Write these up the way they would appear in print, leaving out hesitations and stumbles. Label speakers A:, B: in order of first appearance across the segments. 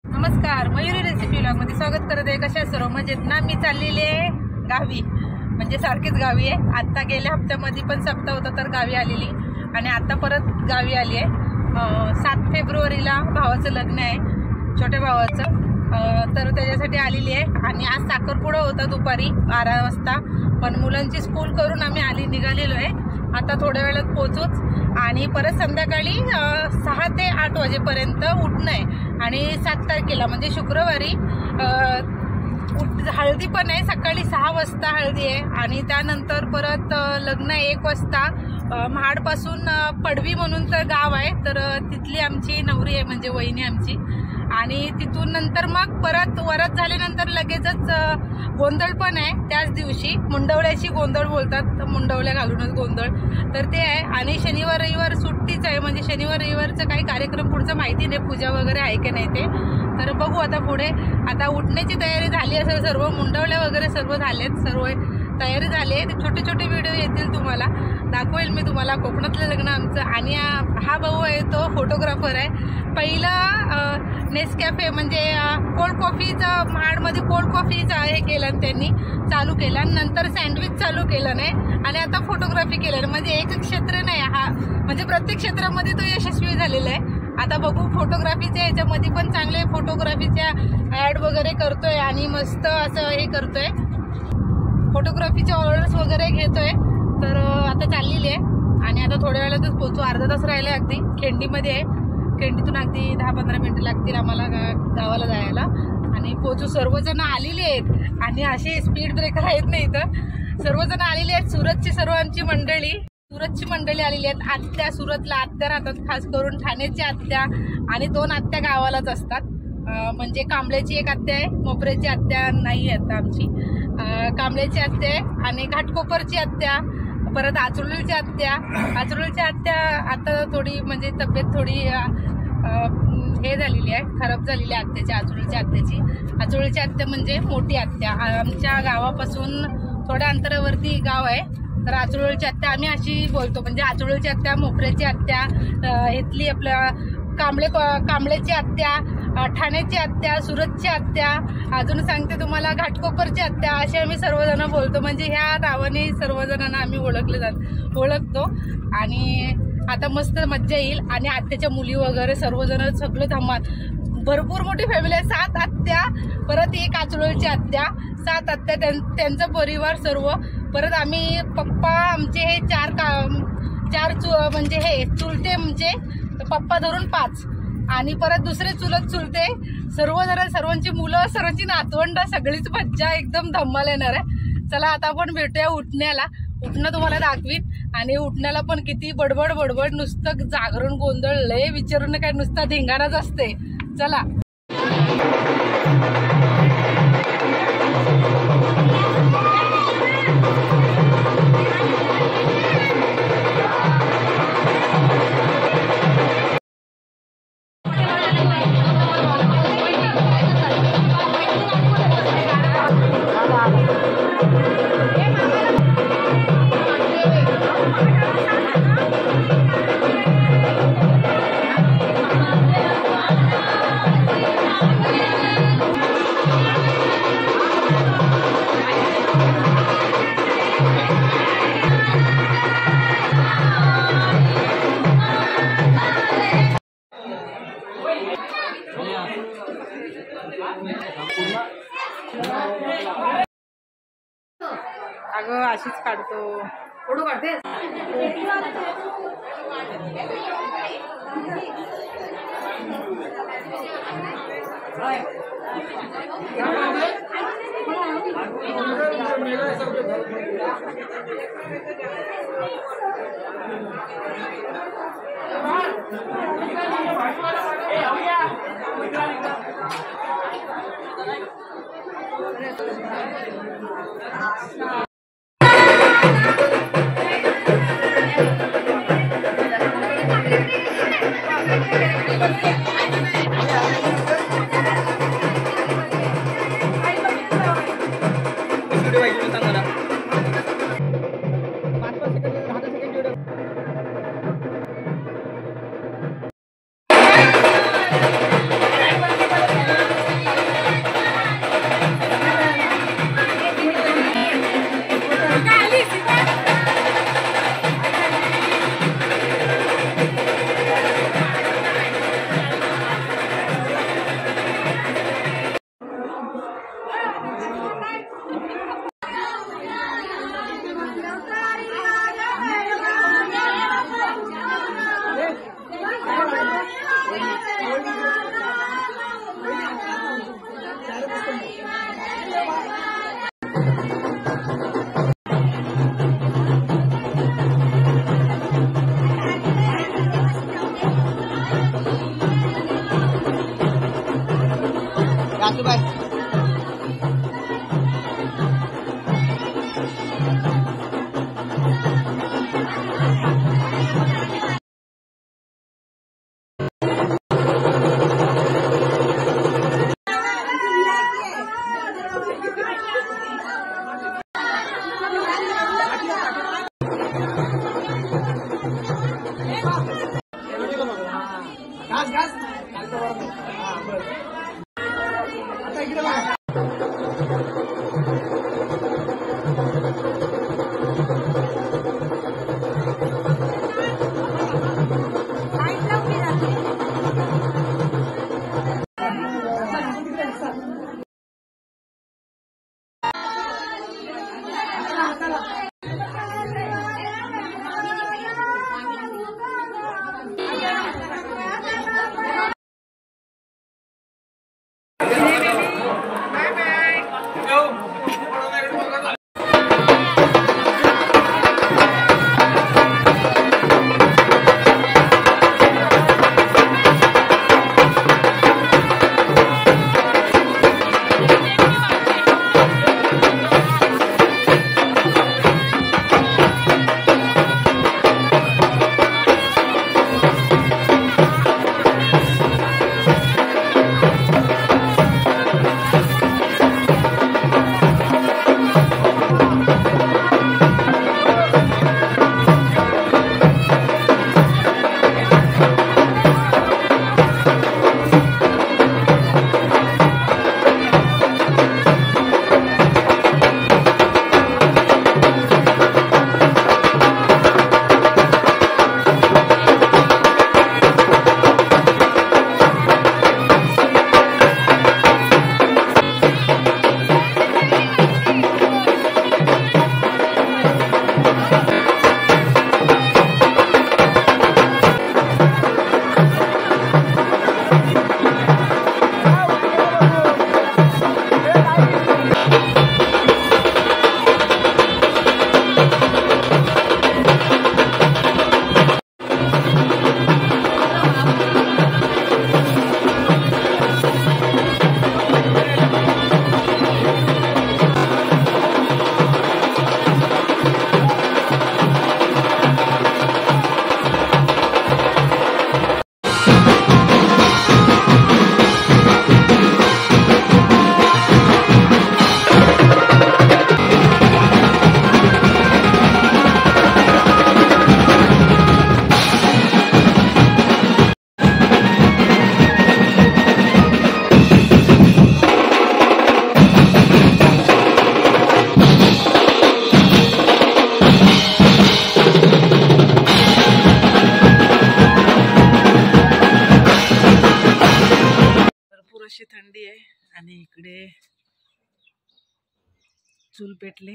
A: नमस्कार, Mayuri recipe vlog मध्ये स्वागत करत आहे। कशा सर्व मजेत ना? मी चाललेली आहे गावी, म्हणजे सारखीच गावी आहे। आता गेल्या हप्त्यामध्ये पण सप्ताह होता तर गावी आलेली आणि आता परत गावी आली आहे। 7 फेब्रुवारीला भावाचं लग्न आहे, छोट्या भावाचं, तर त्याच्यासाठी आलेली आहे। आणि आज साखरपुडा होता दुपारी 12 वाजता, पण मुलांची स्कूल करून आम्ही निघालेलो आहे। आता थोड्या वेळात पोहोचूच आणि परत संध्याकाळी 6 ते 8 वाजेपर्यंत उठणं आहे। आणि 7 तारखेला म्हणजे शुक्रवारी हळदी पण आहे, सकाळी 6 वाजता हळदी आहे आणि त्यानंतर परत लग्न 1 वाजता। महाडपासून पडवी म्हणून तर गाव आहे, तर तिथली आमची नवरी आहे, म्हणजे वहिनी आमची। आणि तिथून नंतर मग परत वरात झाल्यानंतर लगेचच गोंधळ पण आहे त्याच दिवशी। मुंडवळ्याची गोंधळ बोलतात, मुंडवळ्या घालूनच गोंधळ, तर ते आहे। आणि शनिवार रविवार सुट्टीच आहे, म्हणजे शनिवार रविवारचं काही कार्यक्रम पुढचं माहिती नाही, पूजा वगैरे आहे की नाही ते, तर बघू आता पुढे। आता उठण्याची तयारी झाली असेल सर्व, मुंडवळ्या वगैरे सर्व झालेत, सर्व तयारी झाली आहे। छोटे छोटे व्हिडिओ येतील, तुम्हाला दाखवेल मी तुम्हाला कोकणातलं लग्न आमचं। आणि हा भाऊ आहे तो फोटोग्राफर आहे। पहिला नेसकॅफे म्हणजे कोल्ड कॉफीचं, महाडमध्ये कोल्ड कॉफीचं हे केलं त्यांनी, चालू केलं, नंतर सँडविच चालू केलं नाही आणि आता फोटोग्राफी केलं। म्हणजे एक क्षेत्र नाही हा, म्हणजे प्रत्येक क्षेत्रामध्ये तो यशस्वी झालेला आहे। आता बघू फोटोग्राफीच्या ह्याच्यामध्ये पण चांगले फोटोग्राफीच्या ॲड वगैरे करतोय आणि मस्त असं हे करतोय, फोटोग्राफीचे ऑर्डर्स वगैरे घेतोय। तर आता चाललेली आहे आणि आता थोड्या वेळातच पोहोचू, अर्धा तास राहिले, अगदी खिंडीमध्ये आहे। खिंडीतून अगदी 10-15 मिनिटं लागतील आम्हाला गावाला जायला आणि पोहोचू। सर्वजण आलेली आहेत आणि असे स्पीड ब्रेकर आहेत नाही इथं, सर्वजण आलेली आहेत। सुरतची सर्व आमची मंडळी, सुरतची मंडळी आलेली आहेत। आत्या, सुरतला आत्या राहतात, खास करून ठाण्याची आत्या आणि 2 आत्या गावालाच असतात, म्हणजे कांबळ्याची एक आत्या आहे, मोपऱ्याची आत्या नाही आहे आमची, कांबळ्याची आत्या आहे आणि घाटकोपरची आत्या, परत आचरोलीची आत्या। आचरोलीची आत्या आता थोडी म्हणजे तब्येत थोडी हे झालेली आहे, खराब झालेली आहे आत्याची, आचरोलीच्या आत्याची। आचरोलीची आत्या म्हणजे मोठी आत्या, आमच्या गावापासून थोड्या अंतरावरती गाव आहे, तर आचरोलीची आत्या आम्ही अशी बोलतो, म्हणजे आचरोलीची आत्या, मोपऱ्याची आत्या, इथली आपल्या कांबळ्याची आत्या, ठाण्याची आत्या, सुरतची आत्या, अजून सांगते तुम्हाला घाटकोपरची आत्या, असे आम्ही सर्वजण बोलतो। म्हणजे ह्या नावाने सर्वजणांना आम्ही ओळखतो। आणि आता मस्त मज्जा येईल आणि आत्याच्या मुली वगैरे सर्वजण सगळे धमाल, भरपूर मोठी फॅमिली आहे, 7 आत्या, परत एक आचरोलीची आत्या, 7 आत्या, त्यांचा परिवार सर्व। परत आम्ही पप्पा आमचे हे 4 म्हणजे हे चुलते, म्हणजे पप्पा धरून 5 आणि परत दुसरे चुलते, सर्वजण, सर्वांची मुलं, सर्वांची नातवंड, सगळीच मज्जा, एकदम धम्माल येणार आहे। चला आता आपण भेटूया उठण्याला, उठणं तुम्हाला दाखवीन। आणि उठण्याला पण किती बडबड, नुसतं जागरण गोंधळ, लय विचारून काय, नुसता धिंगाणाच असते। चला अगं अशीच काढतो, फोटो काढते। अशी थंडी आहे आणि इकडे चूल पेटले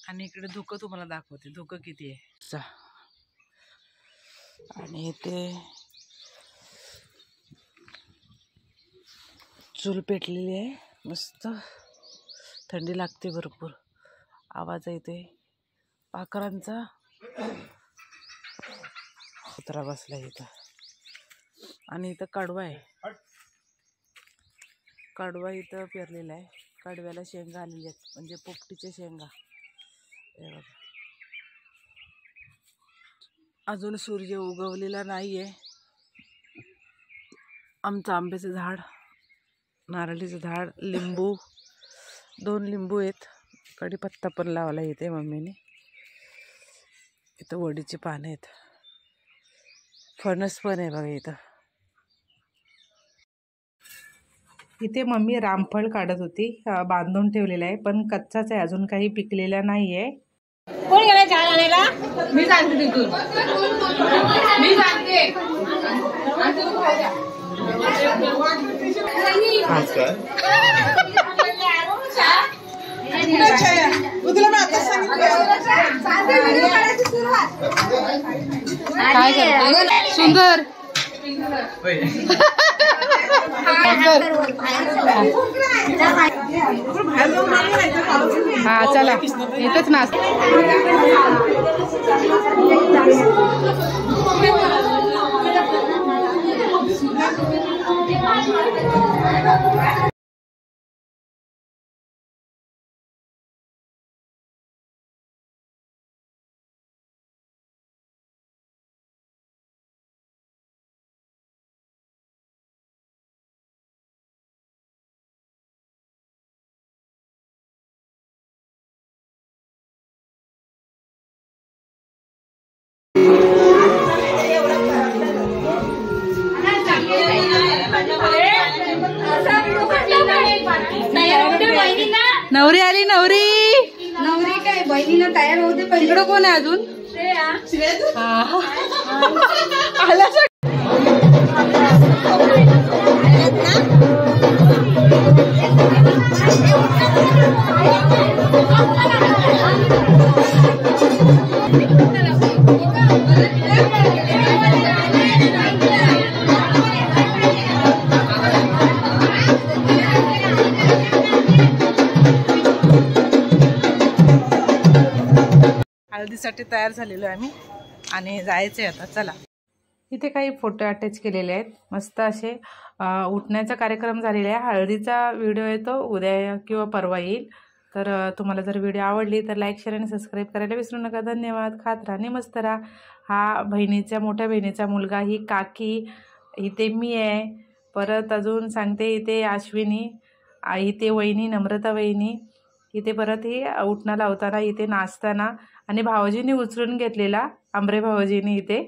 A: आणि इकडे धुकं तुम्हाला दाखवते, धुकं किती आहे. आणि इथे चूल पेटलेली आहे, मस्त थंडी लागते, भरपूर आवाज येते पाखरांचा. कुत्रा बसला इथं आणि इथं कडवा आहे, कडवा इथं पेरलेला आहे. कडव्याला शेंगा आलेल्या आहेत, म्हणजे पोपटीच्या शेंगा. हे बघा, अजून सूर्य उगवलेला नाही आहे. आमचं आंब्याचं झाड, नारळीचं झाड, लिंबू, 2 लिंबू आहेत. कढीपत्ता पण लावला इथे मम्मीने. इथं वडीची पानं आहेत, फणस पण आहे बघा इथं. इथे मम्मी रामफळ काढत होती, बांधून ठेवलेला आहे, पण कच्चाच आहे, अजून काही पिकलेला नाहीये. कोण गेला चहा आणायला? मी सांगते तिथून, मी सांगते. काय करते सुंदर? हा चला, इथंच नाच. नवरी आली. नवरी
B: काय बहिणीला तयार होते पहिले.
A: इकडं कोण आहे अजून? हळदीसाठी तयार झालेलो आहे आम्ही आणि जायचे आता. चला. इथे काही फोटो अटॅच केलेले आहेत मस्त असे. उठण्याचा कार्यक्रम झालेला आहे. हळदीचा व्हिडिओ येतो उद्या किंवा परवा येईल. तर तुम्हाला जर व्हिडिओ आवडली तर लाईक शेअर आणि सबस्क्राईब करायला विसरू नका. धन्यवाद. खात राहा आणि मस्त राहा. हा मोठ्या बहिणीचा मुलगा, ही काकी, इथे मी आहे. परत अजून सांगते इथे अश्विनी, इथे वहिनी नम्रता वहिनी, इथे परत ही उठणं लावताना, इथे नाचताना आणि भाऊजींनी उचलून घेतलेला, आंबरे भाऊजींनी इथे